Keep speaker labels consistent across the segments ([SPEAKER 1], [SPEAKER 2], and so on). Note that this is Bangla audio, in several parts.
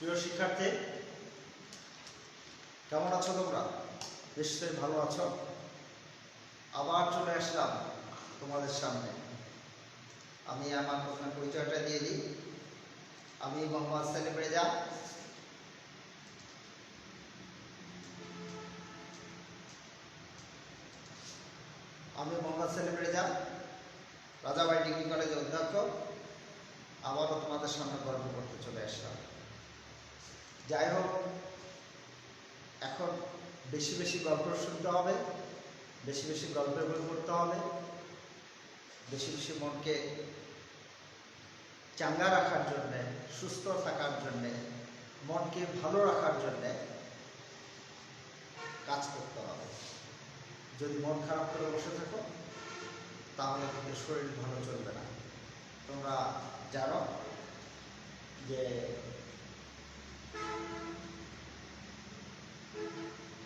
[SPEAKER 1] প্রিয় শিক্ষার্থী, কেমন আছো তোমরা? নিশ্চয়ই ভালো আছো। আবার চলে আসলাম তোমাদের সামনে। আমি আমার প্রথমে পরিচয়টা দিয়ে দিই। আমি মোহাম্মদ সেলিম রেজা। রাজাবাড়ি ডিগ্রি কলেজের অধ্যক্ষ। আবারও তোমাদের সামনে গল্প করতে চলে আসলাম। যাই হোক, এখন বেশি বেশি গল্প শুনতে হবে, বেশি বেশি গল্পের বই পড়তে হবে, বেশি বেশি মনকে চাঙ্গা রাখার জন্যে, সুস্থ থাকার জন্যে, মনকে ভালো রাখার জন্যে কাজ করতে হবে। যদি মন খারাপ করে বসে থাকো তাহলে কিন্তু শরীর ভালো চলবে না। তোমরা জানো যে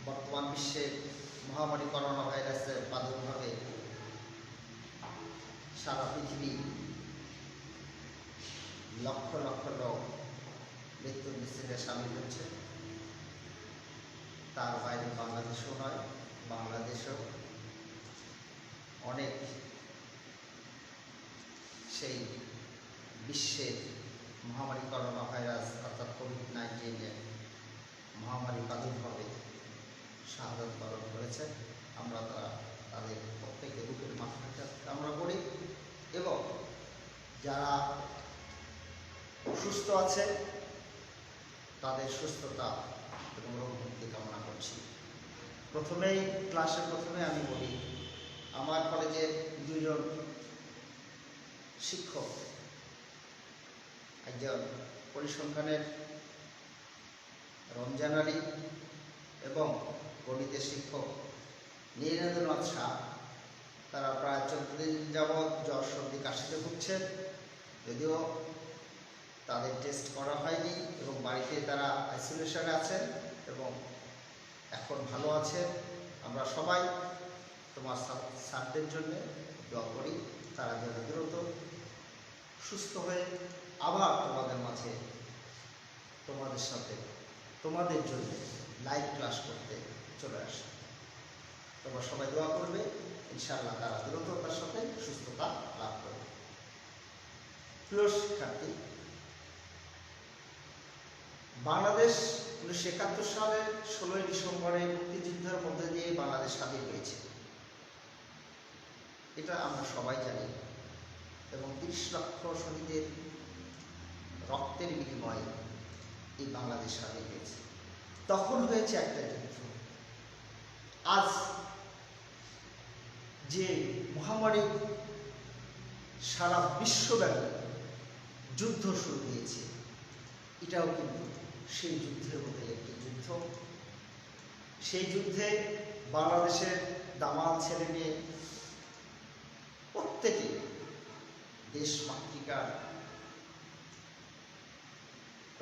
[SPEAKER 1] বর্তমান বিশ্বে মহামারী করোনা ভাইরাসের প্রাদুর্ভাবে সারা পৃথিবী লক্ষ লক্ষ লোক মৃত্যুর মিছিলে সামিল হচ্ছে। তার বাইরে বাংলাদেশও নয়, বাংলাদেশেও অনেক সেই বিশ্বের মহামারী করোনা ভাইরাস অর্থাৎ কোভিড-19 মহামারী প্রাদুর্ভাবে শাহাদাত বরণ করেছে। আমরা তাদের প্রত্যেকে বুকের মাথাটা কামনা করি এবং যারা সুস্থ আছে তাদের সুস্থতা এবং রোগ মুক্তি কামনা করছি। ক্লাসের প্রথমে আমি বলি, আমার কলেজের দুইজন শিক্ষক, একজন পরিসংখ্যানের রমজান আলী এবং গণিতের শিক্ষক নীরেন্দ্রনাথ শাহ, তারা প্রায় 14 দিন যাবৎ জ্বর সর্দি কাশিতে ভুগছেন। যদিও তাদের টেস্ট করা হয়নি এবং বাড়িতে তারা আইসোলেশনে আছেন এবং এখন ভালো আছে। আমরা সবাই তোমার স্যারদের জন্য দোয়া করি, তারা যেন দ্রুত সুস্থ হয়ে আবার তোমাদের মাঝে, তোমাদের সাথে, তোমাদের জন্য লাইভ ক্লাস করতে চলে আসে। তোমরা সবাই দোয়া করবে, ইনশাআল্লাহ তারা দ্রুততার সাথে সুস্থতা লাভ করবে। প্রিয় শিক্ষার্থী, বাংলাদেশ 1971 সালের 16 ডিসেম্বরে মুক্তিযুদ্ধের মধ্যে দিয়ে বাংলাদেশ স্বাধীন হয়েছে, এটা আমরা সবাই জানি এবং 30 লক্ষ শহীদের রক্তের বিনিময়ে এই বাংলাদেশ স্বাধীন হয়েছে। তখন হয়েছে একটা যুদ্ধ। আজ যে মহামারী সারা বিশ্বব্যাপী যুদ্ধ শুরু হয়েছে, এটাও কিন্তু সেই যুদ্ধের মধ্যে একটি যুদ্ধ। সেই যুদ্ধে বাংলাদেশের দামাল ছেলে মেয়ে প্রত্যেকে দেশ মাতৃকার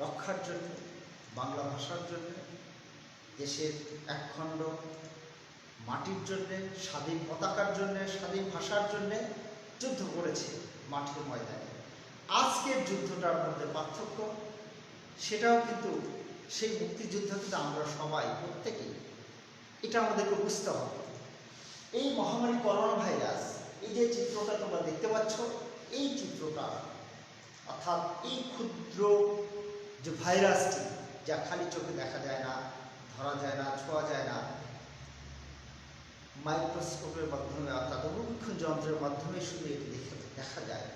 [SPEAKER 1] রক্ষার জন্য, বাংলা ভাষার জন্য, দেশের একখণ্ড মাটির জন্য, স্বাধীন পতাকার জন্য, স্বাধীন ভাষার জন্য যুদ্ধ করেছে মাঠের ময়দানে। আজকের যুদ্ধটার মধ্যে পার্থক্য, সেটাও কিন্তু সেই মুক্তিযুদ্ধ কিন্তু আমরা সবাই প্রত্যেকেই, এটা আমাদেরকে বুঝতে হবে। এই মহামারী করোনা ভাইরাস, এই যে চিত্রটা তোমরা দেখতে পাচ্ছ, এই চিত্রটা অর্থাৎ এই ক্ষুদ্র যে ভাইরাসটি, যা খালি চোখে দেখা যায় না, ধরা যায় না, ছোঁয়া যায় না, মাইক্রোস্কোপের মাধ্যমে অর্থাৎ অণুবীক্ষণ যন্ত্রের মাধ্যমে শুধু এটি দেখা যায়।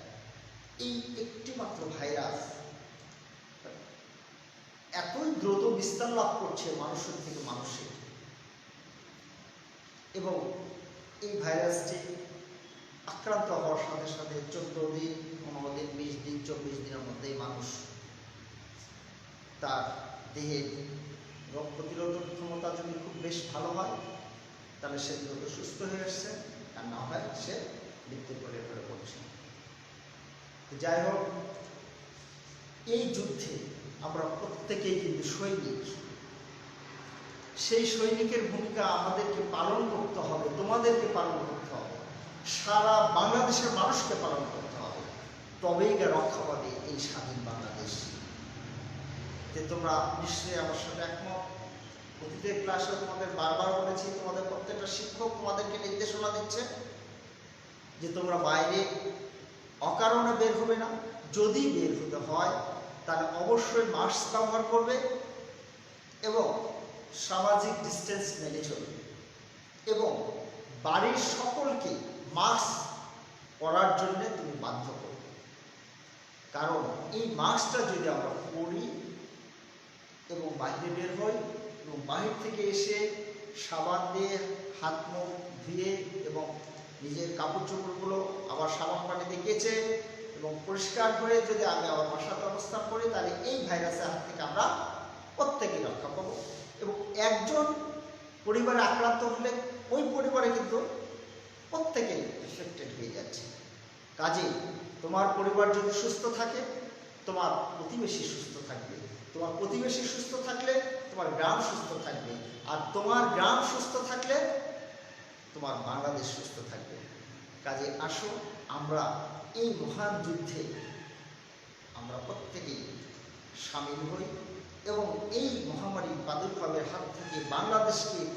[SPEAKER 1] এই একটি মাত্র ভাইরাস এতই দ্রুত বিস্তার লাভ করছে মানুষের থেকে মানুষের, এবং এই ভাইরাসটি আক্রান্ত হওয়ার সাথে সাথে 14 দিন, 15 দিন, 20 দিন, 24 দিনের মধ্যেই মানুষ তার দেহের রোগ প্রতিরোধক ক্ষমতা যদি খুব বেশ ভালো হয় তাহলে সে দ্রুত সুস্থ হয়ে আসছে, আর না হয় সে মৃত্যুর পরে পড়ছে। যাই হোক, এই যুদ্ধে আমরা প্রত্যেকেই কিন্তু সৈনিক। সেই সৈনিকের ভূমিকা আমাদেরকে পালন করতে হবে, তোমাদেরকে পালন করতে হবে, সারা বাংলাদেশের মানুষকে পালন করতে হবে। তবেই রক্ষা পাবে এই স্বাধীন বাংলাদেশ। যে তোমরা নিশ্চয়ই আমার সাথে একমত। প্রতিটি ক্লাসে তোমাদের বারবার বলেছি, তোমাদের প্রত্যেকটা শিক্ষক তোমাদেরকে নির্দেশনা দিচ্ছে যে তোমরা বাইরে অকারণে বের হবে না। যদি বের হতে হয় তাহলে অবশ্যই মাস্ক ব্যবহার করবে এবং সামাজিক ডিস্টেন্স মেনে চলবে এবং বাড়ির সকলকে মাস্ক পরার জন্য তুমি বাধ্য করবে। কারণ এই মাস্কটা যদি আমরা পরি এবং বাইরে বের হই এবং বাহির থেকে এসে সাবান দিয়ে হাত মুখ ধুয়ে এবং নিজের কাপড় চোপড়গুলো আবার সাবান পানিতে কেচে এবং পরিষ্কার করে যদি আমি আবার বাসাতে অবস্থান করি, তাহলে এই ভাইরাসের হাত থেকে আমরা প্রত্যেকেই রক্ষা পাবো। এবং একজন পরিবারে আক্রান্ত হলে ওই পরিবারে কিন্তু প্রত্যেকেই এফেক্টেড হয়ে যাচ্ছে। কাজে তোমার পরিবার যদি সুস্থ থাকে, তোমার প্রতিবেশী সুস্থ থাকবে, তোমার প্রতিবেশী সুস্থ থাকলে তোমার গ্রাম সুস্থ থাকবে, আর তোমার গ্রাম সুস্থ থাকলে তোমার বাংলাদেশ সুস্থ থাকবে। কাজে আসো আমরা এই মহান যুদ্ধে আমরা প্রত্যেকেই সামিল হই এবং এই মহামারীর প্রাদুর্ভাবের হাত থেকে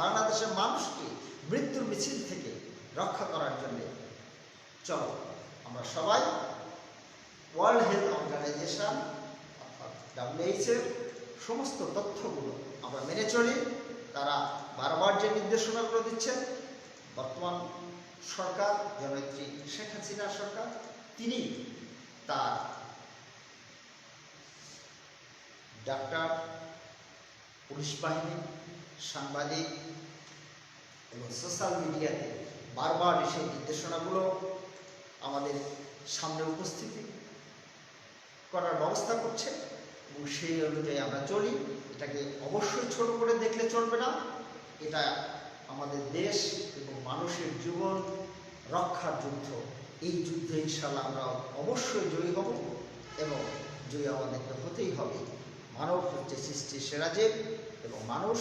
[SPEAKER 1] বাংলাদেশের মানুষকে মৃত্যুর মিছিল থেকে রক্ষা করার জন্য চলো আমরা সবাই ওয়ার্ল্ড হেলথ অর্গানাইজেশন অর্থাৎ WHO এর সমস্ত তথ্যগুলো আমরা মেনে চলি। তারা বারবার যে নির্দেশনাগুলো দিচ্ছেন, বর্তমান সরকার জননেত্রী শেখ হাসিনা সরকার, তিনি তার ডাক্তার, পুলিশ বাহিনী, সাংবাদিক এবং সোশ্যাল মিডিয়াতে বারবার সেই নির্দেশনাগুলো আমাদের সামনে উপস্থিতি করার ব্যবস্থা করছে এবং সেই অনুযায়ী আমরা চলি। এটাকে অবশ্যই ছোট করে দেখলে চলবে না। এটা আমাদের দেশ এবং মানুষের জীবন রক্ষার যুদ্ধ। এই যুদ্ধে ইনশাআল্লাহ আমরা অবশ্যই জয়ী হব এবং জয়ী আমাদেরকে হতেই হবে। মানব হচ্ছে সৃষ্টির সেরা জীব এবং মানুষ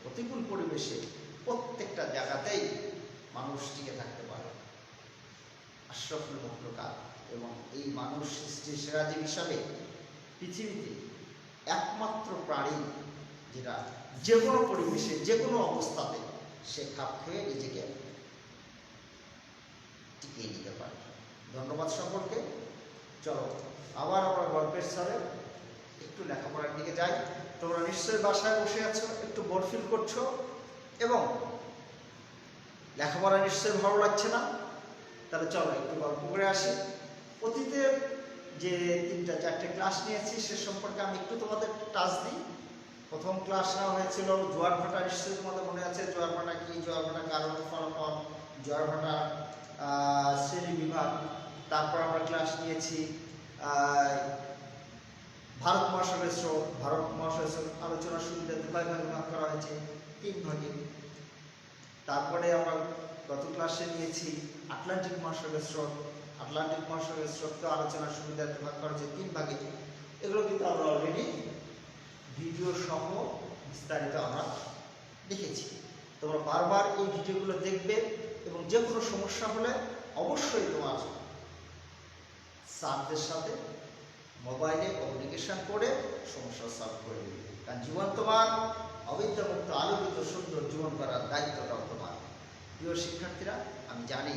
[SPEAKER 1] প্রতিকূল পরিবেশে প্রত্যেকটা জায়গাতেই মানুষ টিকে থাকতে পারে। আশরাফুল মাখলুকাত এবং এই মানুষ সৃষ্টির সেরা জীব হিসাবে পৃথিবীতে একমাত্র প্রাণী যেটা যে কোনো পরিবেশে যে কোনো অবস্থাতে সে খাপ খেয়ে নিজেকে টিকিয়ে নিতে পারে। ধন্যবাদ সকলকে। চলো আবার আমরা গল্পের স্বরে একটু লেখাপড়ার দিকে যাই। তোমরা নিশ্চয়ই বাসায় বসে আছো, একটু বোর ফিল করছো এবং লেখাপড়া নিশ্চয়ই ভালো লাগছে না। তাহলে চলো একটু গল্প করে আসি। অতীতের যে 3-4টে ক্লাস নিয়েছি সে সম্পর্কে আমি একটু তোমাদের টাচ দিই। প্রথম ক্লাস নেওয়া হয়েছিল জোয়ার ভাটা। নিশ্চয়ই তোমাদের মনে আছে জোয়ার ভাটা কি, জোয়ার ভাটার কারণ ফলাফল, জোয়ার ভাটার শ্রেণী বিভাগ। তারপর আমরা ক্লাস নিয়েছি ভারত মহাসাগরের স্রোত। ভারত মহাসাগরের স্রোত আলোচনার সুবিধা 2 ভাগে ভাগ করা হয়েছে, 3 ভাগে। তারপরে আমরা গত ক্লাসে নিয়েছি আটলান্টিক মহাসাগরের স্রোত। আটলান্টিক মহাসাগরের স্রোতকে আলোচনার সুবিধাতে ভাগ করা হয়েছে 3 ভাগে। এগুলো কিন্তু আমরা অলরেডি ভিডিও সহ বিস্তারিত আমরা দেখেছি। তোমরা বারবার এই ভিডিওগুলো দেখবে এবং যে কোনো সমস্যা হলে অবশ্যই তোমার স্যারদের সাথে মোবাইলে কমিউনিকেশন করে সমস্যা সলভ করে দেবে। কারণ জীবন তোমার, অবিদ্যামুক্ত আলোকিত সুন্দর জীবন করার দায়িত্বটাও তোমার। প্রিয় শিক্ষার্থীরা, আমি জানি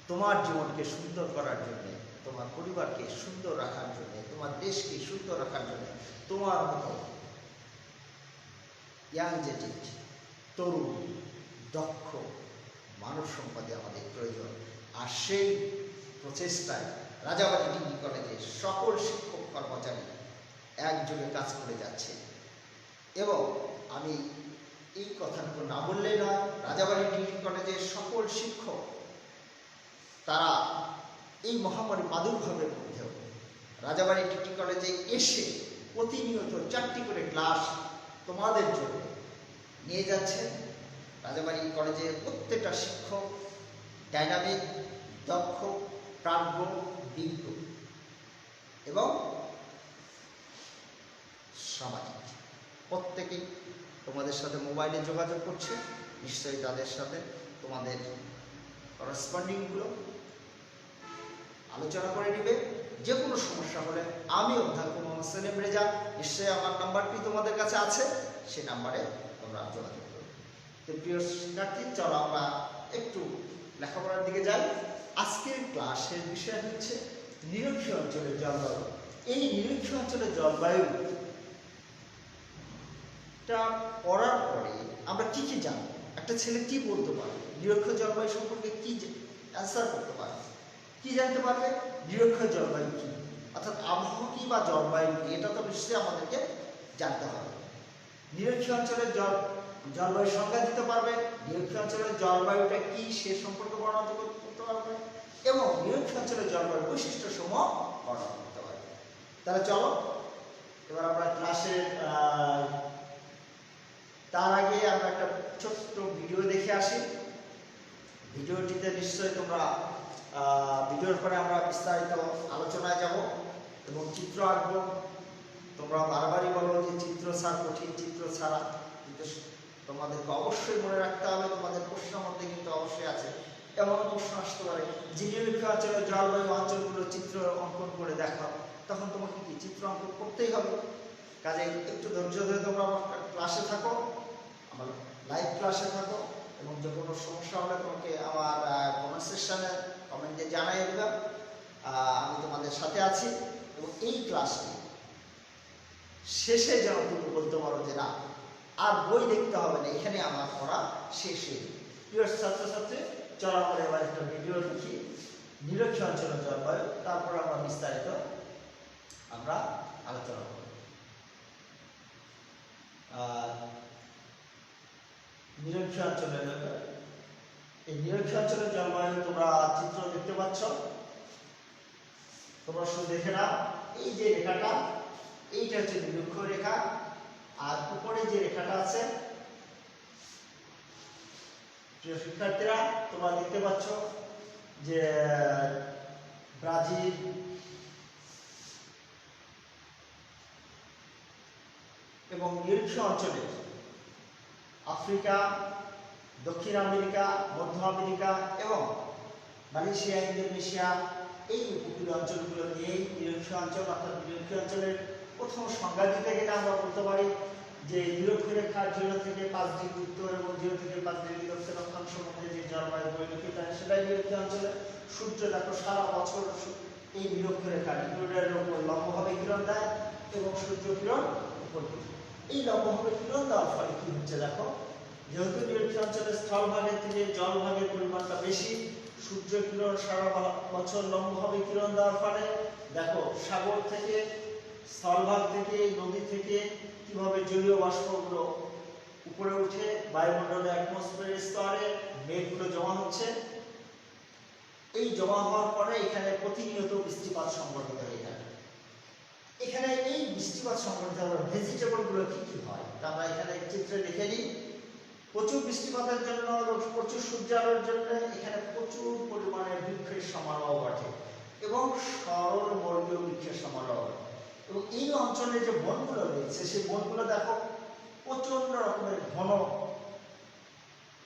[SPEAKER 1] তোমার জীবনকে সুন্দর করার জন্য, তোমার পরিবারকে সুন্দর রাখার জন্য, তোমার দেশকে সুন্দর রাখার জন্য তোমার মতো ইয়াংজেটিক, তরুণ, দক্ষ মানব সম্পদে আমাদের প্রয়োজন। আর সেই প্রচেষ্টায় রাজাবাড়ী ডিগ্রি কলেজের সকল শিক্ষক কর্মচারী একযোগে কাজ করে যাচ্ছে এবং আমি এই কথাটুকু না বললেই নয়। রাজাবাড়ী ডিগ্রি কলেজের সকল শিক্ষক তারা এই মহামারী প্রাদুর্ভাবের মধ্যেও রাজাবাড়ী ডিগ্রি কলেজে এসে প্রতিনিয়ত 4টি করে ক্লাস তোমাদের জন্য নিয়ে যাচ্ছেন। রাজাবাড়ী কলেজের প্রত্যেকটা শিক্ষক ডাইনামিক, দক্ষ, প্রাজ্ঞ, বিজ্ঞ এবং সামাজিক। প্রত্যেকেই তোমাদের সাথে মোবাইলে যোগাযোগ করছে। নিশ্চয়ই তাদের সাথে তোমাদের করসপন্ডিংগুলো আলোচনা করে নেবে। যে কোনো সমস্যা হলে আমি অধ্যক্ষ মোহাম্মদ সেলিম রেজা, নিশ্চয়ই আমার নাম্বারটি তোমাদের কাছে আছে, সেই নাম্বারে তোমরা যোগাযোগ করবে। তো প্রিয় শিক্ষার্থী, চলো আমরা একটু লেখাপড়ার দিকে যাই। আজকের ক্লাসের বিষয় হচ্ছে নিরক্ষীয় অঞ্চলের জলবায়ু। এই নিরক্ষীয় অঞ্চলের জলবায়ুটা পড়ার পরে আমরা কি কি জানবো, একটা ছেলে কি বলতে পারবে, নিরক্ষীয় জলবায়ু সম্পর্কে কি অ্যান্সার করতে পারবে, কি জানতে পারবে, নিরক্ষীয় জলবায়ু কি, অর্থাৎ আবহাওয়া কি বা জলবায়ু কি, এটা তো নিশ্চয়ই আমাদেরকে জানতে হবে। নিরক্ষীয় অঞ্চলের জলবায়ু সংজ্ঞা দিতে পারবে, নিরক্ষীয় অঞ্চলের জলবায়ুটা কি সে সম্পর্কে বর্ণনা করতে পারবে, এবং নিরক্ষীয় অঞ্চলের জলবায়ুর বৈশিষ্ট্য সমূহ বর্ণনা করতে পারবে। তাহলে চলো এবার আমরা ক্লাসের তার আগে আমরা একটা ছোট্ট ভিডিও দেখে আসি। ভিডিওটিতে নিশ্চয়ই তোমরা ভিডিওর পরে আমরা বিস্তারিত আলোচনায় যাব এবং চিত্র আঁকবো। তোমরা বারবারই বলো যে চিত্র ছাড়া কঠিন, চিত্র ছাড়া, কিন্তু তোমাদেরকে অবশ্যই মনে রাখতে হবে, তোমাদের প্রশ্নের মধ্যে কিন্তু অবশ্যই আছে, এমন প্রশ্ন আসতে পারে যে নিরক্ষীয় অঞ্চলের জলবায়ু অঞ্চলগুলো চিত্র অঙ্কন করে দেখাও, তখন তোমাকে কি চিত্র অঙ্কন করতেই হবে। কাজে একটু ধৈর্য ধরে তোমরা আমার ক্লাসে থাকো, আমার লাইভ ক্লাসে থাকো, এবং যে কোনো সমস্যা হলে তোমাকে আমার কমেন্ট সেকশনে কমেন্টে জানাই দেবে, আমি তোমাদের সাথে আছি। এবং এই ক্লাসটি শেষে যেন তুমি বলতে পারো যে না, আর বই দেখতে হবে না, এখানে আমার পড়া শেষ হয়ে যাবে। প্রিয় ছাত্রছাত্রী, চলো আমরা এবার একটা ভিডিও দেখি নিরক্ষীয় অঞ্চলের জলবায়ু, তারপর আমরা বিস্তারিত আমরা আলোচনা করব। নিরক্ষীয় অঞ্চলের এই নিরক্ষীয় অঞ্চলের জলবায়ু তোমরা চিত্র দেখতে পাচ্ছ, তোমরা শুধু দেখে নাও। এই যে রেখাটা, এইটা হচ্ছে নিরক্ষ রেখা, আর উপরে যে রেখাটা আছে, প্রিয় শিক্ষার্থীরা তোমরা দেখতে পাচ্ছ যে ব্রাজিল, এবং নিরক্ষীয় অঞ্চলে আফ্রিকা, দক্ষিণ আমেরিকা, মধ্য আমেরিকা এবং মালয়েশিয়া, ইন্দোনেশিয়া, এই উপকূলীয় অঞ্চলগুলো নিয়েই নিরক্ষীয় অঞ্চল। অর্থাৎ নিরক্ষীয় অঞ্চলের প্রথম সংজ্ঞা দিতে গেলে আমরা বলতে পারি যে নিরক্ষরেখার 0 থেকে 5 ডিগ্রি উত্তর এবং 0 থেকে 5 ডিগ্রি দক্ষিণ অক্ষাংশ মধ্যে যে জলবায়ু পরিলক্ষিত হয় সেটাই নিরক্ষীয় অঞ্চলে। সূর্য দেখো সারা বছর এই নিরক্ষরেখার ইকুয়েটরের উপর লম্বভাবে কিরণ দেয় এবং সূর্য কিরণ উপর দিকে। এই লম্বভাবে কিরণ দেওয়ার ফলে কি হচ্ছে দেখো, যেহেতু নিরক্ষীয় অঞ্চলের স্থলভাগের থেকে জলভাগের পরিমাণটা বেশি, সূর্য কিরণ সারা বছর লম্বভাবে কিরণ দেওয়ার ফলে দেখো সাগর থেকে, স্থলভাগ থেকে, নদী থেকে কিভাবে জলীয় বাষ্পগুলো উপরে উঠে বায়ুমণ্ডলে অ্যাটমসফিয়ারের স্তরে মেঘগুলো জমা হচ্ছে। এই জমা হওয়ার পরে এখানে প্রতিনিয়ত বৃষ্টিপাত সংঘটিত হয়ে থাকে। এখানে এই বৃষ্টিপাত সংঘটিত হওয়ার ভেজিটেবলগুলো কি কি হয় তা আমরা এখানে চিত্রে দেখে নিই। প্রচুর বৃষ্টিপাতের জন্য, প্রচুর সূর্যালোর জন্য এখানে প্রচুর পরিমাণে বৃক্ষের সমারোহ ঘটে এবং সরল বর্গীয় বৃক্ষের সমারোহ। এবং এই অঞ্চলে যে বনগুলো রয়েছে সেই বনগুলো দেখো প্রচন্ড রকমের ঘন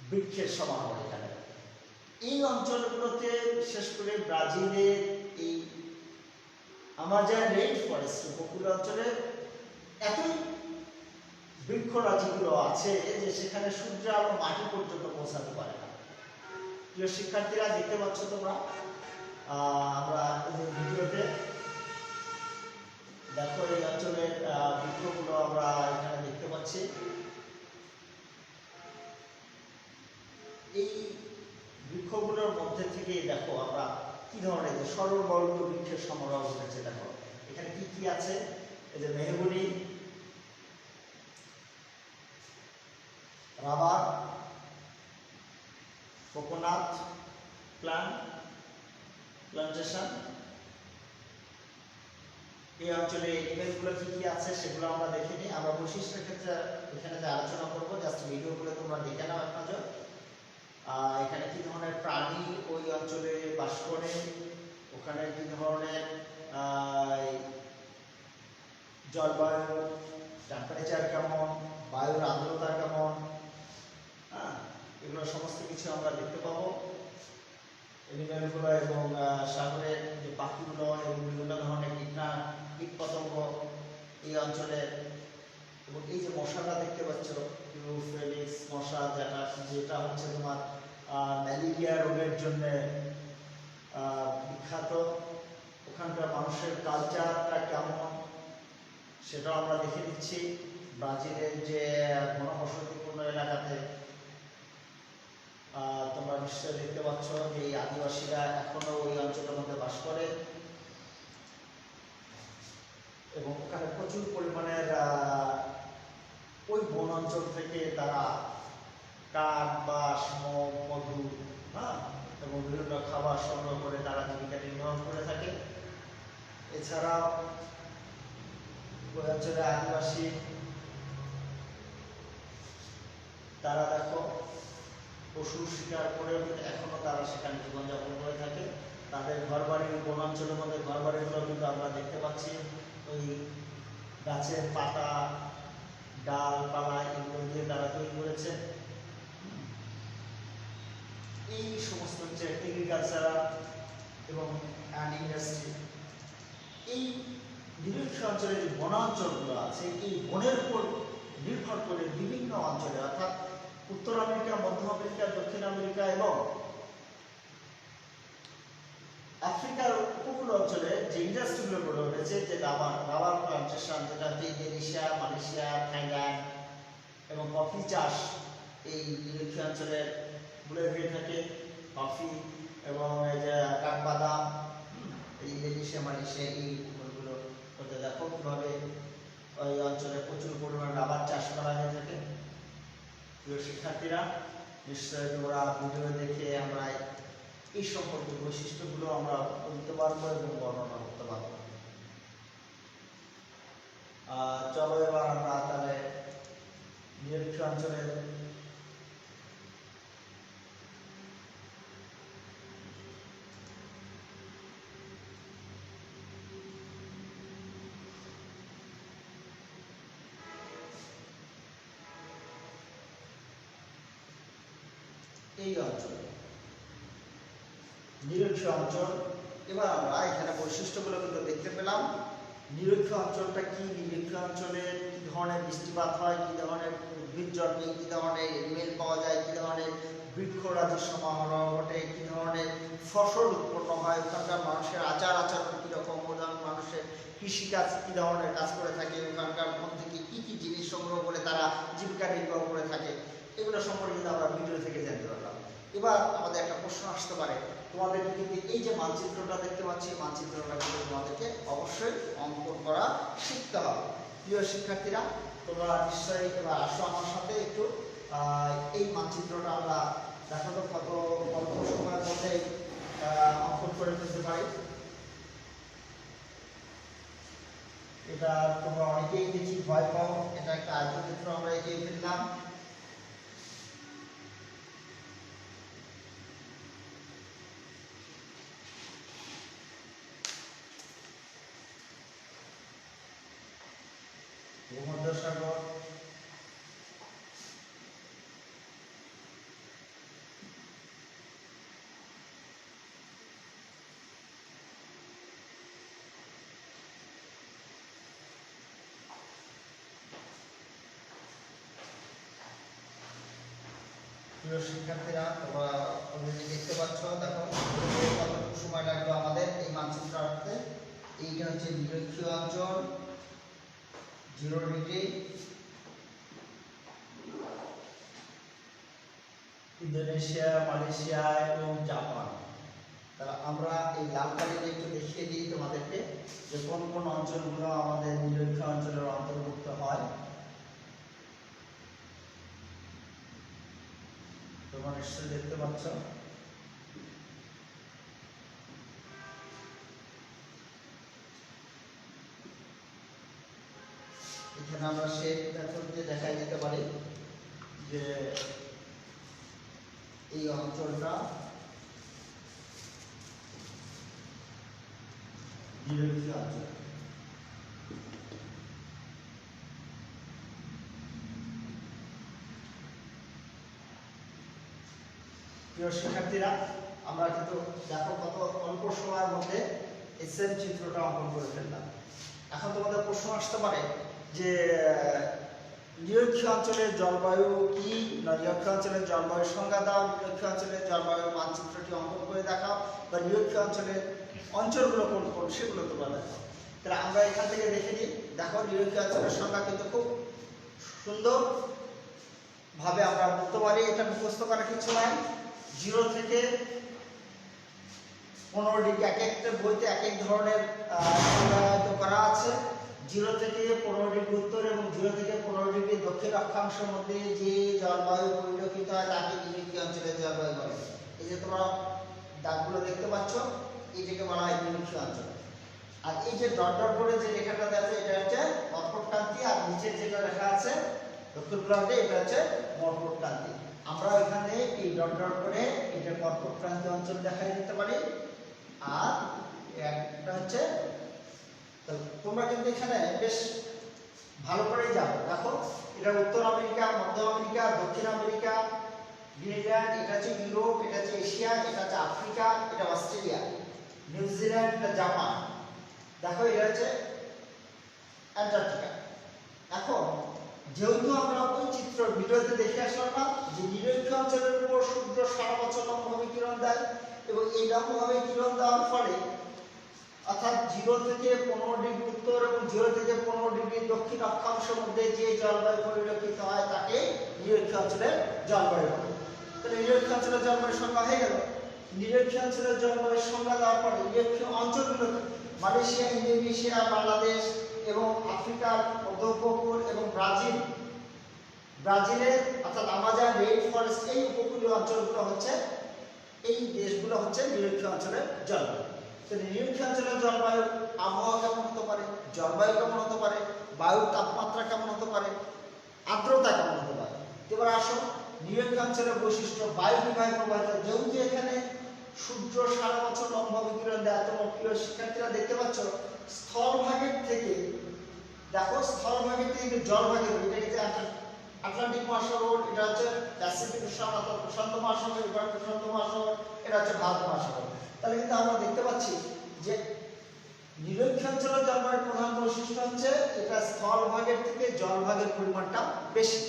[SPEAKER 1] বৃক্ষের সমারোহ এখানে। এই অঞ্চলগুলোতে বিশেষ করে ব্রাজিলের এই আমাজন রেইন ফরেস্ট উপকূল অঞ্চলে এতই বৃক্ষরাজিগুলো আছে যে সেখানে সূর্য আলো মাটি পর্যন্ত পৌঁছাতে পারে না। প্রিয় শিক্ষার্থীরা দেখতে পাচ্ছ তোমরা, আমরা ভিডিওতে দেখো এই অঞ্চলের বৃক্ষগুলো আমরা এখানে দেখতে পাচ্ছি। এই বৃক্ষগুলোর মধ্যে থেকে দেখো আমরা কি ধরনের সরল বর্গীয় বৃক্ষের সমারোহ ঘটেছে। দেখো এখানে কি কি আছে, এই যে মেহগনি, রাবার, কোকোনাট প্লান্টেশন। এই অঞ্চলে এলিমেন্টগুলো কি কি আছে সেগুলো আমরা দেখে নিই। আমরা বৈশিষ্ট্যের ক্ষেত্রে এখানে যে আলোচনা করবো, জাস্ট ভিডিওগুলো তোমরা দেখে নাও এক নজর। এখানে কি ধরনের প্রাণী ওই অঞ্চলে বাস করে, ওখানে কি ধরনের জলবায়ু, টেম্পারেচার কেমন, বায়ুর আর্দ্রতা কেমন, এগুলো সমস্ত কিছু আমরা দেখতে পাবো। এনিম্যালগুলো এবং সাগরের যে পাখিগুলো এবং বিভিন্ন ধরনের কীট পতঙ্গ এই অঞ্চলের, এবং এই যে মশাটা দেখতে পাচ্ছ ইউফ্রেলিক্স মশা, যেটা হচ্ছে তোমার ম্যালেরিয়া রোগের জন্য বিখ্যাত। ওখানকার মানুষের কালচারটা কেমন সেটাও আমরা দেখে দিচ্ছি। ব্রাজিলের যে ঘনবসতিপূর্ণ এলাকাতে তোমরা নিশ্চয়ই দেখতে পাচ্ছ যে এই আদিবাসীরা এখনো ওই অঞ্চলের মধ্যে বাস করে এবং ওখানে প্রচুর পরিমাণের ওই বন অঞ্চল থেকে তারা কাঠ, বাঁশ, মধু এবং বিভিন্ন খাবার সংগ্রহ করে তারা জীবিকা নির্বাহ করে থাকে। এছাড়াও ওই অঞ্চলে আদিবাসী তারা দেখো পশু শিকার করেও কিন্তু এখনো তারা সেখানে জীবনযাপন করে থাকে। তাদের ঘরবাড়ি বনাঞ্চলের মধ্যে ঘরবাড়িগুলো কিন্তু আমরা দেখতে পাচ্ছি ওই গাছের পাতা, ডালপালা এগুলো দিয়ে তারা তৈরি করেছে। এই সমস্ত হচ্ছে এগ্রিকালচারাল এবং ইন্ডাস্ট্রি। এই নিরক্ষ অঞ্চলে যে বনাঞ্চলগুলো আছে এই বনের উপর নির্ভর করে বিভিন্ন অঞ্চলে অর্থাৎ উত্তর আমেরিকা, মধ্য আমেরিকা, দক্ষিণ আমেরিকা এবং আফ্রিকার উপকূল অঞ্চলে যে ইন্ডাস্ট্রিগুলো গড়ে উঠেছে, যে রাবার প্লান্টেশন, যেটা হচ্ছে ইন্দোনেশিয়া, মালয়েশিয়া, থাইল্যান্ড এবং কফি চাষ এই নিরক্ষীয় অঞ্চলে গুলো হয়ে থাকে। কফি এবং এই যে কাঠবাদাম এই ইন্দোনেশিয়া, মালয়েশিয়া এই উপকূলগুলো করতে দেখো কিভাবে ওই অঞ্চলে প্রচুর পরিমাণ রাবার চাষ করা হয়ে থাকে। প্রিয় শিক্ষার্থীরা, নিশ্চয়ই তোমরা ভিডিও দেখে আমরা এই সম্পর্কে বৈশিষ্ট্যগুলো আমরা বলতে পারবো এবং বর্ণনা করতে পারবো। চলো এবার আমরা তাহলে নিরক্ষীয় অঞ্চলের এই অঞ্চলে নিরক্ষীয় অঞ্চল, এবার আমরা এখানে বৈশিষ্ট্যগুলো কিন্তু দেখতে পেলাম। নিরক্ষীয় অঞ্চলটা কি, নিরক্ষীয় অঞ্চলে কি ধরনের বৃষ্টিপাত হয়, কি ধরনের উদ্ভিদ জন্মে, কি ধরনের এনিমেল পাওয়া যায়, কি ধরনের বৃক্ষরাজির সমারোহ ঘটে, কি ধরনের ফসল উৎপন্ন হয়, ওখানকার মানুষের আচার আচরণ কীরকম, ওখানকার মানুষের কৃষিকাজ কী ধরনের কাজ করে থাকে, ওখানকার মন থেকে কী কী জিনিস সংগ্রহ করে তারা জীবিকা নির্বাহ করে থাকে, এগুলো সম্পর্কে কিন্তু আমরা ভিডিও থেকে জানতে পারলাম। এবার আমাদের একটা প্রশ্ন আসতে পারে, তোমাদের কিন্তু এই যে মানচিত্রটা দেখতে পাচ্ছি, মানচিত্রটা কিন্তু তোমাদেরকে অবশ্যই অঙ্কন করা শিখতে হবে। প্রিয় শিক্ষার্থীরা, তোমরা নিশ্চয়ই এবার আসো আমার সাথে একটু এই মানচিত্রটা আমরা দেখো তো কত অল্প সময়ের মধ্যে অঙ্কন করে ফেলতে পারি। এটা তোমরা অনেকেই দেখি ভয় পাও, এটা একটা আয়তক্ষেত্র আমরা এঁকে ফেললাম। ভূমধ্যসাগর, প্রিয় শিক্ষার্থীরা, তোমরা অলরেডি দেখতে পাচ্ছ, দেখো কতটুকু সময় লাগলো আমাদের এই মানচিত্র আঁকতে। এইটা হচ্ছে নিরক্ষীয় অঞ্চল, 0 ডিগ্রি, ইন্দোনেশিয়া, মালয়েশিয়া এবং জাপান। তাহলে আমরা এই লাল কালিতে একটু দেখিয়ে দিই তোমাদেরকে যে কোন কোন অঞ্চলগুলো আমাদের নিরক্ষীয় অঞ্চলের অন্তর্ভুক্ত হয়। তোমরা নিশ্চয়ই দেখতে পাচ্ছ। এখানে আমরা শেড মেথড দিয়ে দেখাই দিতে পারি যে এই অঞ্চলটা নিরক্ষীয় অঞ্চল। প্রিয় শিক্ষার্থীরা, আমরা কিন্তু দেখো কত অল্প সময়ের মধ্যে এই সেম চিত্রটা অঙ্কন করে ফেললাম। এখন তোমাদের প্রশ্ন আসতে পারে যে নিরক্ষীয় অঞ্চলের জলবায়ু কি, নিরক্ষীয় অঞ্চলের জলবায়ুর সংজ্ঞা দাও, নিরক্ষীয় অঞ্চলের জলবায়ুর মানচিত্রটি অঙ্কন করে দেখাও, বা নিরক্ষীয় অঞ্চলের অঞ্চলগুলো কোন কোন সেগুলো তোমরা দেখাও। তাহলে আমরা এখান থেকে দেখে নিই। দেখো নিরক্ষীয় অঞ্চলের সংজ্ঞা কিন্তু খুব সুন্দর ভাবে আমরা বলতে পারি, এটা মুখস্থ করার কিছু নাই। 0 থেকে 15 ডিগ্রি, এক একটা বইতে এক এক ধরনের সংজ্ঞায়িত করা আছে। 0 থেকে 15 ডিগ্রি উত্তর এবং 0 থেকে 15 ডিগ্রি দক্ষিণ অক্ষাংশের মধ্যে যে জলবায়ু পরিলক্ষিত হয় তাকে নিরক্ষীয় অঞ্চলের জলবায়ু বলে। এই যে তোমরা দাগগুলো দেখতে পাচ্ছ, এইটাকে বলা হয় নিরক্ষীয় অঞ্চল। আর এই যে ডট ডট করে যে রেখাটা আছে এটা হচ্ছে মটরক্রান্তি, আর নিচে যেটা লেখা আছে দক্ষিণ গোলার্ধে এটা হচ্ছে মটরক্রান্তি। আমরা এখানে এই ডট ডট করে এটা মটরক্রান্তি অঞ্চল দেখাই দিতে পারি। আর একটা হচ্ছে, তোমরা কিন্তু এখানে বেশ ভালো করেই যাবো। দেখো এটা উত্তর আমেরিকা, মধ্য আমেরিকা, দক্ষিণ আমেরিকা, গ্রিনল্যান্ড, এটা হচ্ছে ইউরোপ, এটা হচ্ছে এশিয়া, এটা হচ্ছে আফ্রিকা, এটা অস্ট্রেলিয়া, নিউজিল্যান্ড, এটা জাপান। দেখো এটা হচ্ছে অ্যান্টার্কটিকা। এখন যেহেতু আমরা ওই চিত্র ভিডিওতে দেখে আসলাম না যে নিরক্ষীয় অঞ্চলের উপর সূর্য সারা বছর লম্বভাবে কিরণ দেয়, এবং এই লম্বভাবে কিরণ দেওয়ার ফলে অর্থাৎ 0 থেকে 15 ডিগ্রি উত্তর এবং 0 থেকে 15 ডিগ্রি দক্ষিণ অক্ষাংশের মধ্যে যে জলবায়ু পরিলক্ষিত হয় তাকে নিরক্ষীয় অঞ্চলের জলবায়ু বলে। তাহলে নিরক্ষীয় অঞ্চলের জলবায়ুর সংজ্ঞা হয়ে গেল। নিরক্ষীয় অঞ্চলের জলবায়ুর সংজ্ঞা দেওয়ার পরে নিরক্ষীয় অঞ্চলগুলোকে মালয়েশিয়া, ইন্দোনেশিয়া, বাংলাদেশ এবং আফ্রিকার মধ্য উপকূল এবং ব্রাজিলের অর্থাৎ আমাজন রেইন ফরেস্ট, এই উপকূলীয় অঞ্চলগুলো হচ্ছে, এই দেশগুলো হচ্ছে নিরক্ষীয় অঞ্চলের জলবায়ু। তো নিরক্ষীয় অঞ্চলের জলবায়ুর আবহাওয়া কেমন হতে পারে, জলবায়ু কেমন হতে পারে, বায়ুর তাপমাত্রা কেমন হতে পারে, আর্দ্রতা কেমন হতে পারে। এবার আসো নিরক্ষীয় অঞ্চলের বৈশিষ্ট্য। বায়ু বিভাগ প্রবাহিত, যেহেতু এখানে সূর্য সারা বছর লম্বভাবে কিরণ দেয়, তোমার প্রিয় শিক্ষার্থীরা দেখতে পাচ্ছ স্থলভাগের থেকে, দেখো স্থলভাগের থেকে জলভাগের, এটা হচ্ছে আটলান্টিক মহাসাগর, এটা হচ্ছে প্যাসিফিক অর্থাৎ প্রশান্ত মহাসাগর, এবার প্রশান্ত মহাসাগর, এটা হচ্ছে ভারত মহাসাগর। তাহলে কিন্তু আমরা দেখতে পাচ্ছি যে নিরক্ষীয় অঞ্চলের জলবায়ুর প্রধান বৈশিষ্ট্য হচ্ছে এটা স্থলভাগের থেকে জলভাগের পরিমাণটা বেশি।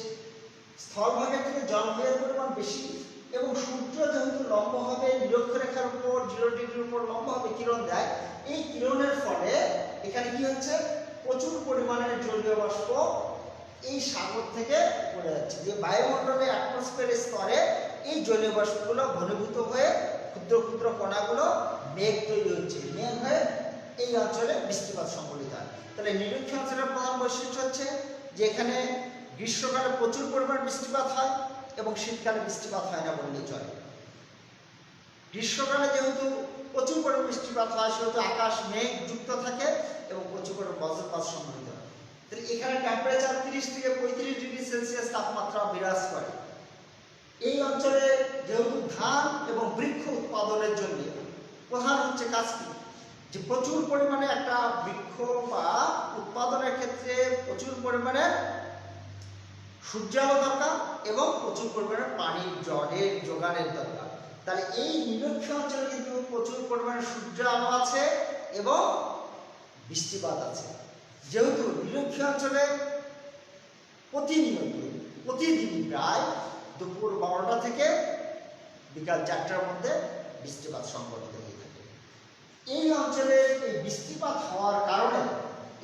[SPEAKER 1] স্থলভাগের থেকে জলভাগের পরিমাণ বেশি এবং সূর্য যেহেতু লম্বভাবে নিরক্ষরেখার উপর 0 ডিগ্রির উপর লম্বভাবে কিরণ দেয়, এই কিরণের ফলে এখানে কি হচ্ছে, প্রচুর পরিমাণের জলীয় বাষ্প এই সাগর থেকে পড়ে যাচ্ছে। যে বায়ুমণ্ডলে অ্যাটমসফিয়ারের স্তরে এই জলীয় বাষ্পগুলো ঘনীভূত হয়ে ক্ষুদ্র ক্ষুদ্র কণাগুলো মেঘ তৈরি হচ্ছে, মেঘ হয়ে এই অঞ্চলে বৃষ্টিপাত সংঘটিত হয়। তাহলে নিরক্ষীয় অঞ্চলের প্রধান বৈশিষ্ট্য হচ্ছে যে এখানে গ্রীষ্মকালে প্রচুর পরিমাণ বৃষ্টিপাত হয় এবং শীতকালে বৃষ্টিপাত হয় না বললেই চলে। গ্রীষ্মকালে যেহেতু প্রচুর পরিমাণ বৃষ্টিপাত হয় সেহেতু আকাশ মেঘ যুক্ত থাকে এবং প্রচুর পরিমাণ বজ্রপাত সংঘটিত হয়। তাহলে এখানে টেম্পারেচার 30 থেকে 35 ডিগ্রি সেলসিয়াস তাপমাত্রা বিরাজ করে। এই অঞ্চলে যেহেতু ধান এবং বৃক্ষ উৎপাদনের জন্য প্রধান হচ্ছে কাজ কি, যে প্রচুর পরিমাণে একটা বৃক্ষ বা উৎপাদনের ক্ষেত্রে প্রচুর পরিমাণে সূর্যালো দরকার এবং প্রচুর পরিমাণে পানির জলের যোগানের দরকার। তাহলে এই নিরক্ষীয় অঞ্চলে কিন্তু প্রচুর পরিমাণে সূর্য আলো আছে এবং বৃষ্টিপাত আছে। যেহেতু নিরক্ষীয় অঞ্চলে প্রতিদিন প্রায় দুপুর 12টা থেকে বিকাল 4টার মধ্যে বৃষ্টিপাত সংঘটিত হয়ে থাকে। এই অঞ্চলে এই বৃষ্টিপাত হওয়ার কারণে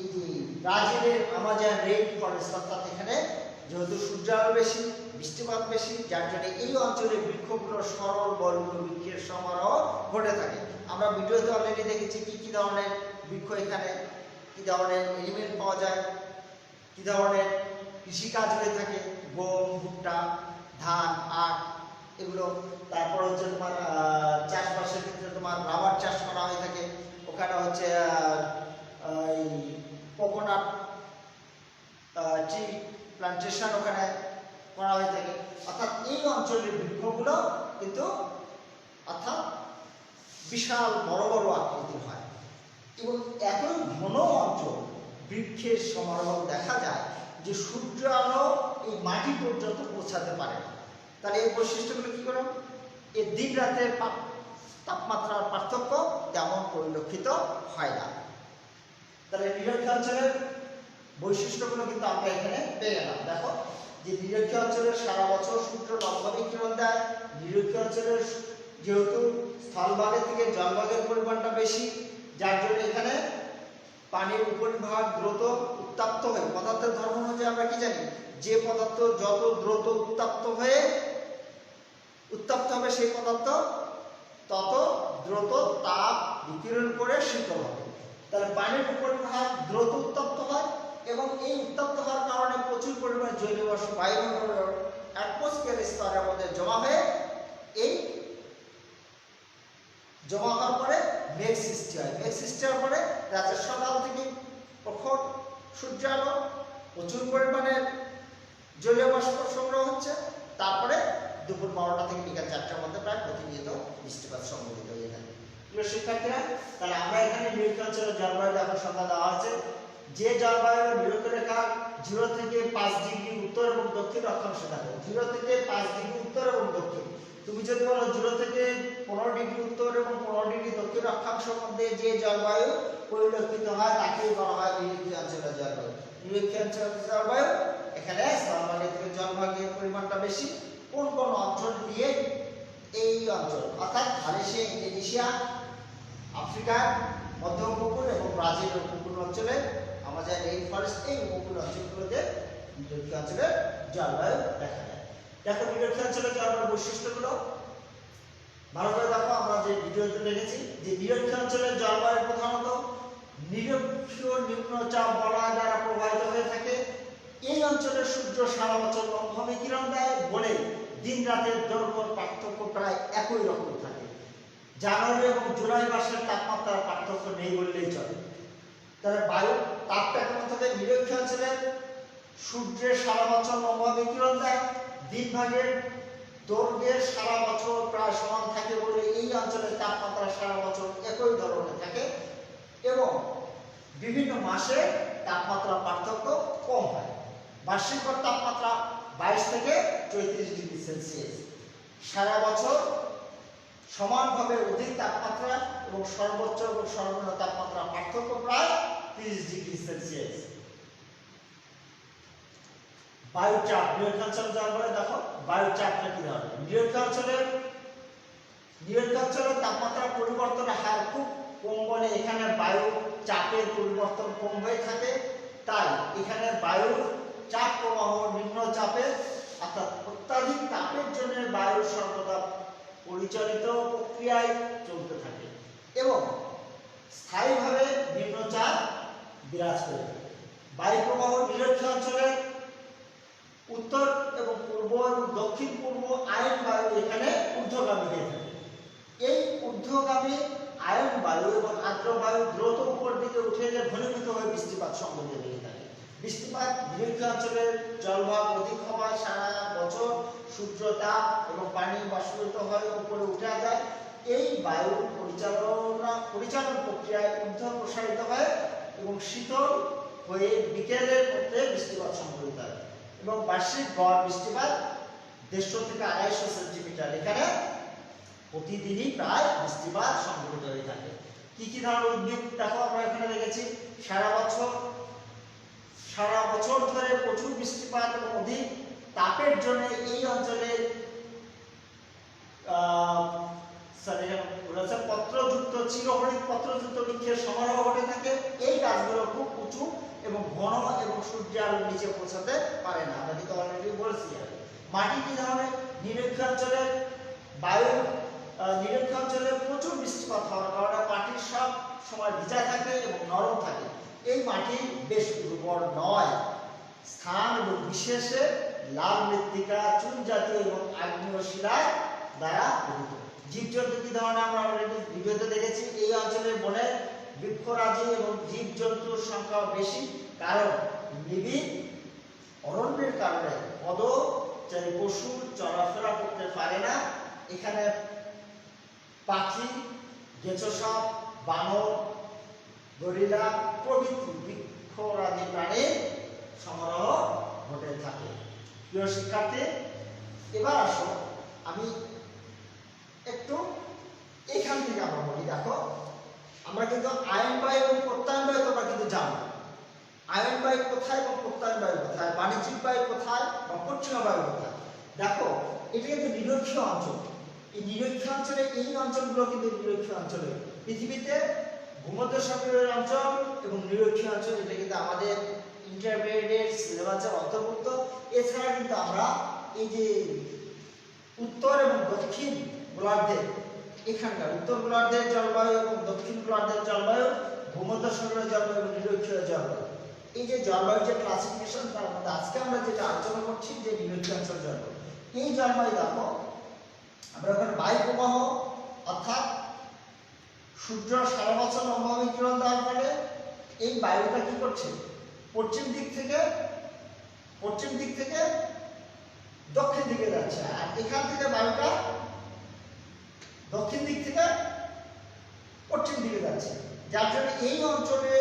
[SPEAKER 1] এই যে ব্রাজিলের আমাজন রেইন ফরেস্ট, অর্থাৎ এখানে যেহেতু সূর্যালো বেশি, বৃষ্টিপাত বেশি, যার জন্য এই অঞ্চলে বৃক্ষগুলো সরল বর্গ বৃক্ষের সমারোহ ঘটে থাকে। আমরা ভিডিওতে অলরেডি দেখেছি কি কি ধরনের বৃক্ষ এখানে, কি ধরনের এলিমেন্ট পাওয়া যায়, কি ধরনের কৃষিকাজ হয়ে থাকে, গম, ভুট্টা, ধান, আখ এগুলো। তারপর হচ্ছে তোমার চাষবাসের ক্ষেত্রে তোমার রাবার চাষ করা হয়ে থাকে, ওখানে হচ্ছে কোকোনাট ট্রি প্লান্টেশন ওখানে করা হয়ে থাকে। অর্থাৎ এই অঞ্চলের বৃক্ষগুলো কিন্তু অর্থাৎ বিশাল বড় বড় আকৃতির হয় এবং এতই ঘন অঞ্চল, বৃক্ষের সমারোহ দেখা যায় যে সূর্য আলো এই মাটি পর্যন্ত পৌঁছাতে পারে না। তাহলে এই বৈশিষ্ট্যগুলো কি করো, এই দিন রাতের তাপমাত্রার পার্থক্য তেমন পরিলক্ষিত হয় না। তাহলে নিরক্ষীয় অঞ্চলের বৈশিষ্ট্যগুলো কিন্তু আমরা এখানে পেয়ে গেলাম। দেখো যে নিরক্ষীয় অঞ্চলের সারা বছর সূর্য লম্বা বিকিরণ দেয়। নিরক্ষীয় অঞ্চলের যেহেতু স্থলভাগের থেকে জলভাগের পরিমাণটা বেশি, যার জন্য এখানে পানির উপরিভাগ দ্রুত উত্তপ্ত হয়। পদার্থের ধর্ম অনুযায়ী আমরা কি জানি, যে পদার্থ যত দ্রুত উত্তপ্ত হবে সেই পদার্থ তত দ্রুত তাপ বিকিরণ করে শীতল হবে। তাহলে পানির উপরিভাগ দ্রুত উত্তপ্ত হয় এবং এই উত্তপ্ত হওয়ার কারণে প্রচুর পরিমাণে জলীয় বাষ্প বায়ুমণ্ডলের অ্যাটমসফিয়ার স্তরের মধ্যে জমা হয়ে এই জমা হওয়ার পরে মেঘ সৃষ্টি হয়। মেঘ সৃষ্টি হওয়ার পরে রাতের সকাল থেকে প্রখর সূর্যালো, প্রচুর পরিমাণে জলীয় বাষ্প সংগ্রহ হচ্ছে, তারপরে দুপুর 12টা থেকে বিকাল 4টার মধ্যে প্রায় প্রতিনিয়ত বৃষ্টিপাত সংঘটিত হয়ে থাকে। প্রিয় শিক্ষার্থীরা, তাহলে আমরা এখানে নিরক্ষীয় অঞ্চলের জলবায়ু এখন সংজ্ঞা দেওয়া আছে। যে জলবায়ু নিরক্ষরেখা 0 থেকে 5 ডিগ্রি উত্তর এবং দক্ষিণ অক্ষাংশে থাকে। 0 থেকে 5 ডিগ্রি উত্তর এবং দক্ষিণ। তুমি যদি বলো 0 থেকে 15 ডিগ্রি উত্তর এবং 15 ডিগ্রি দক্ষিণ অক্ষাংশের মধ্যে যে জলবায়ু পরিলক্ষিত হয় তাকেই বলা হয় নিরক্ষীয় অঞ্চলের জলবায়ু। নিরক্ষীয় অঞ্চলের জলবায়ু এখানে স্থলভাগের থেকে জলভাগের পরিমাণটা বেশি। কোন কোন অঞ্চল দিয়ে এই অঞ্চল অর্থাৎ মালয়েশিয়া, ইন্দোনেশিয়া, আফ্রিকার মধ্য উপকূল এবং ব্রাজিলের উপকূল অঞ্চলে আমাদের রেইন ফরেস্ট, এই উপকূল অঞ্চলগুলোতে নিরক্ষীয় অঞ্চলের জলবায়ু দেখা যায়। দেখো নিরক্ষীয় অঞ্চলের জলবায়ুর বৈশিষ্ট্যগুলো ভালো করে দেখো। আমরা যে ভিডিওতে দেখেছি যে নিরক্ষীয় অঞ্চলের জলবায়ু প্রধানত নিরক্ষীয় নিম্নচাপ বলয় দ্বারা প্রভাবিত হয়ে থাকে। এই অঞ্চলের সূর্য সারা বছর লম্বা বিকিরণ দেয় বলে দিন রাতের দৈর্ঘ্যের পার্থক্য প্রায় একই রকম থাকে। জানুয়ারি এবং জুলাই মাসের তাপমাত্রার পার্থক্য নেই বললেই চলে। তাহলে বায়ু তাপটা কেমন থাকে? নিরক্ষীয় অঞ্চলের সূর্যের সারা বছর লম্বা বিকিরণ দেয়, দিন ভাগের দৈর্ঘ্যের সারা বছর প্রায় সমান থাকে বলে এই অঞ্চলের তাপমাত্রা সারা বছর একই ধরনের থাকে এবং বিভিন্ন মাসে তাপমাত্রার পার্থক্য কম হয়। বার্ষিক তাপমাত্রা 22 থেকে 34 ডিগ্রি সেলসিয়াস। সারা বছর সমানভাবে অধিক তাপমাত্রা এবং সর্বোচ্চ এবং সর্বনিম্ন তাপমাত্রা পার্থক্য প্রায় 30 ডিগ্রি সেলসিয়াস। বায়ুচাপ নিরক্ষীয় অঞ্চলের জলবায়ু দেখো বায়ুচাপটা কি ধরনের। নিরক্ষীয় অঞ্চলের তাপমাত্রা পরিবর্তনের হার খুব কম বলে এখানে বায়ু চাপের পরিবর্তন কম হয়ে থাকে। তাই এখানে বায়ুর চাপ প্রবাহ নিম্ন চাপের অর্থাৎ অত্যাধিক তাপের জন্য বায়ু সর্বদা পরিচালিত প্রক্রিয়ায় চলতে থাকে এবং স্থায়ীভাবে নিম্নচাপ বিরাজ করে থাকে। বায়ু প্রবাহ নিরক্ষীয় অঞ্চলের উত্তর এবং পূর্ব এবং দক্ষিণ পূর্ব আয়ন বায়ু এখানে ঊর্ধ্বগামী হয়ে থাকে। এই ঊর্ধ্বগামী আয়ন বায়ু এবং আর্দ্র বায়ু দ্রুত উপর দিকে উঠে গিয়ে ঘনীভূত হয়ে বৃষ্টিপাত সংঘটিত হয়ে থাকে। বৃষ্টিপাত নিরক্ষীয় অঞ্চলের জলভাগ অধিক হওয়ায় সারা বছর সূর্য তাপ এবং পানি বাষ্পীভূত হয়ে উপরে উঠে যায়। এই বায়ু পরিচালন প্রক্রিয়ায় ঊর্ধ্ব প্রসারিত হয় এবং শীতল হয়ে বিকেলের মধ্যে বৃষ্টিপাত সংঘটিত হয় এবং বার্ষিক গড় বৃষ্টিপাত 150 থেকে 250 সেন্টিমিটার এখানে প্রতিদিনই প্রায় বৃষ্টিপাত সংঘটিত হয়ে থাকে। কি কি ধরনের উদ্ভিদ দেখো আমরা এখানে দেখেছি। সারা বছর ধরে প্রচুর বৃষ্টিপাত এবং অধিক তাপের জন্য এই অঞ্চলে পত্রযুক্ত চিরহরিৎ পত্রযুক্ত বৃক্ষের সমারোহ ঘটে থাকে। এই গাছগুলো খুব উঁচু এবং ঘন এবং সূর্যের আলোর নিচে পৌঁছাতে পারে না। আমরা কিন্তু অলরেডি বলেছি। মাটি কি ধরনের? নিরক্ষীয় অঞ্চলের নিরক্ষীয় অঞ্চলে প্রচুর বৃষ্টিপাত হওয়ার কারণে মাটি সব সময় ভিজা থাকে এবং নরম থাকে। এই মাটি বেশ উর্বর নয়। স্থান এবং বিশেষে লাল মৃত্তিকা, চুন জাতীয় এবং আগ্নেয় শিলায় দ্বারা গঠিত। জীবজন্তু কি ধরনের? আমরা অলরেডি ভিডিওতে দেখেছি। এই অঞ্চলের বনে বৃক্ষরাজি এবং জীবজন্তুর সংখ্যা বেশি, কারণ নিবিড় অরণ্যের কারণে পদচারী পশু চলাফেরা করতে পারে না। এখানে পাখি, গেঁচো সাপ, বানর, গরিলা প্রভৃতি বৃক্ষরাজি প্রাণীর সমারোহ ঘটে থাকে। প্রিয় শিক্ষার্থী, এবার আসো আমি একটু এখান থেকে আমরা বলি, দেখো আমরা কিন্তু আয়ন বায়ু এবং প্রত্যয়ন বায়ু তোমরা কিন্তু জানো। আয়ন বায়ু কোথায় এবং প্রত্যয়ন বায়ু কোথায়, বাণিজ্যিক বায়ু কোথায় বা পশ্চিমা বায়ু কোথায়। দেখো এটা কিন্তু নিরক্ষীয় অঞ্চল। এই নিরক্ষীয় অঞ্চলে, এই অঞ্চলগুলো কিন্তু নিরক্ষীয় অঞ্চলে পৃথিবীতে ভূমধ্যসাগরীয় অঞ্চল এবং নিরক্ষীয় অঞ্চল, এটা কিন্তু আমাদের ইন্টারমিডিয়েট সিলেবাসের অন্তর্ভুক্ত। এছাড়া কিন্তু আমরা এই যে উত্তর এবং দক্ষিণ গোলার্ধের, এখানকার উত্তর গোলার্ধের জলবায়ু এবং দক্ষিণ গোলার্ধের জলবায়ু, ভূমধ্যসাগরীয় জলবায়ু এবং নিরক্ষীয় জলবায়ু, এই যে জলবায়ু যে ক্লাসিফিকেশন, তার মধ্যে আজকে আমরা যেটা আলোচনা করছি যে নিরক্ষীয় অঞ্চল জলবায়ু। এই জলবায়ু দেখো আমরা ওখানে বায়ু প্রবাহ, অর্থাৎ সূর্য সারা বছর লম্বাভাবে কিরণ দেওয়ার ফলে এই বায়ুটা কি করছে, পশ্চিম দিক থেকে দক্ষিণ দিকে যাচ্ছে, আর এখান থেকে বায়ুটা দক্ষিণ দিক থেকে পশ্চিম দিকে যাচ্ছে, যার জন্য এই অঞ্চলে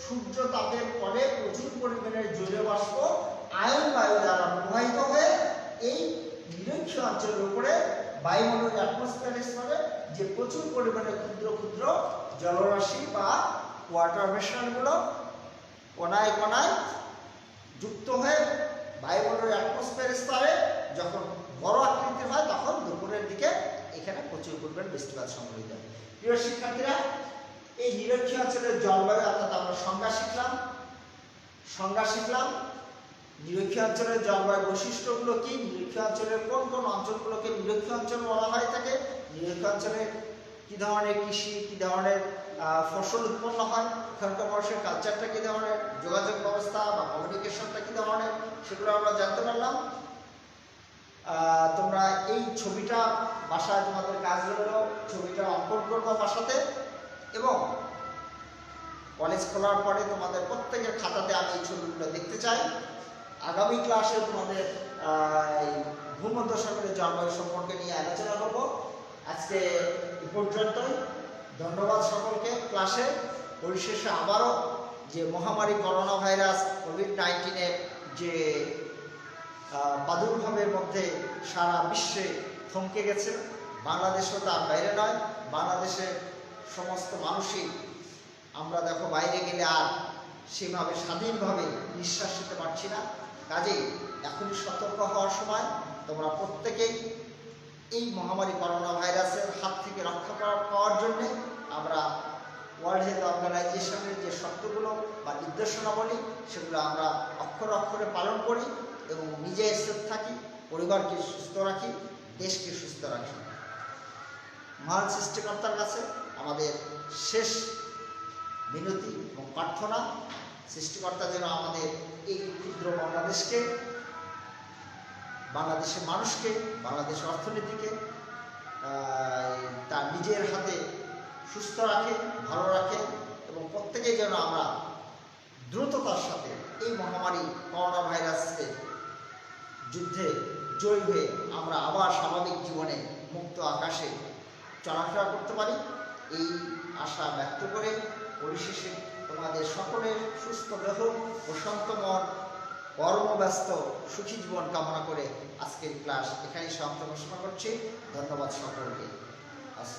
[SPEAKER 1] সূর্য তাপের ফলে প্রচুর পরিমাণে জলীয় বাষ্প আয়ন বায়ু দ্বারা প্রবাহিত হয়ে এই নিরক্ষীয় অঞ্চলের উপরে বায়ুমণ্ডলের অ্যাটমসফিয়ারের স্তরে যে প্রচুর পরিমাণে ক্ষুদ্র ক্ষুদ্র জলরাশি বা ওয়াটার ভেসেলগুলো কণায় কণায় যুক্ত হয়ে বায়ুমণ্ডলের অ্যাটমসফিয়ারের স্তরে যখন বড় আকৃতির হয়, তখন দুপুরের দিকে এখানে প্রচুর পরিমাণ বৃষ্টিপাত সংঘটিত হয়। প্রিয় শিক্ষার্থীরা, এই নিরক্ষীয় অঞ্চলের জলবায়ু অর্থাৎ আমরা সংজ্ঞা শিখলাম। নিরক্ষীয় অঞ্চলের জলবায়ু বৈশিষ্ট্যগুলো কি, নিরক্ষীয় অঞ্চলের কোন কোন অঞ্চলগুলোকে নিরক্ষীয় অঞ্চল বলা হয় থাকে, নিরক্ষীয় অঞ্চলে কি ধরনের কৃষি, কি ধরনের ফসল উৎপন্ন হয়, ওখানকার মানুষের কালচারটা কি ধরনের, যোগাযোগ ব্যবস্থা বা কমিউনিকেশনটা কি ধরনের, সেগুলো আমরা জানতে পারলাম। তোমরা এই ছবিটা বাসায়, তোমাদের কাজ হলো ছবিটা অঙ্কন করবো বাসাতে, এবং কলেজ খোলার পরে তোমাদের প্রত্যেকের খাতাতে আমি এই ছবিগুলো দেখতে চাই। আগামী ক্লাসে তোমাদের ভূমধ্যসাগরের জলবায়ু সম্পর্কে নিয়ে আলোচনা করব। আজকে এই পর্যন্তই। ধন্যবাদ সকলকে। ক্লাসে পরিশেষে আবারও যে মহামারী করোনা ভাইরাস কোভিড-19 যে প্রাদুর্ভাবের মধ্যে সারা বিশ্বে থমকে গেছে, বাংলাদেশও তার বাইরে নয়। বাংলাদেশের সমস্ত মানুষই, আমরা দেখো বাইরে গেলে আর সেভাবে স্বাধীনভাবে নিঃশ্বাস নিতে পারছি না। কাজেই এখনই সতর্ক হওয়ার সময়। তোমরা প্রত্যেকেই এই মহামারী করোনা ভাইরাসের হাত থেকে রক্ষা পাওয়ার জন্য আমরা ওয়ার্ল্ড হেলথ অর্গানাইজেশনের যে শর্তগুলো বা নির্দেশনাবলী, সেগুলো আমরা অক্ষরে অক্ষরে পালন করি এবং নিজে সেফ থাকি, পরিবারকে সুস্থ রাখি, দেশকে সুস্থ রাখি। মহান সৃষ্টিকর্তার কাছে আমাদের শেষ মিনতি এবং প্রার্থনা, সৃষ্টিকর্তা যেন আমাদের এই ক্ষুদ্র বাংলাদেশকে, বাংলাদেশের মানুষকে, বাংলাদেশের অর্থনীতিকে তার নিজের হাতে সুস্থ রাখে, ভালো রাখে, এবং প্রত্যেকেই যেন আমরা দ্রুততার সাথে এই মহামারী করোনা ভাইরাসের যুদ্ধে জয়ী হয়ে আমরা আবার স্বাভাবিক জীবনে মুক্ত আকাশে চলাফেরা করতে পারি, এই আশা ব্যক্ত করে পরিশেষে তোমাদের সকলের সুস্থ দেহ ও শান্ত মন, কর্মব্যস্ত সুখী জীবন কামনা করে আজকের ক্লাস এখানেই সমাপ্ত ঘোষণা করছি। ধন্যবাদ সকলকে।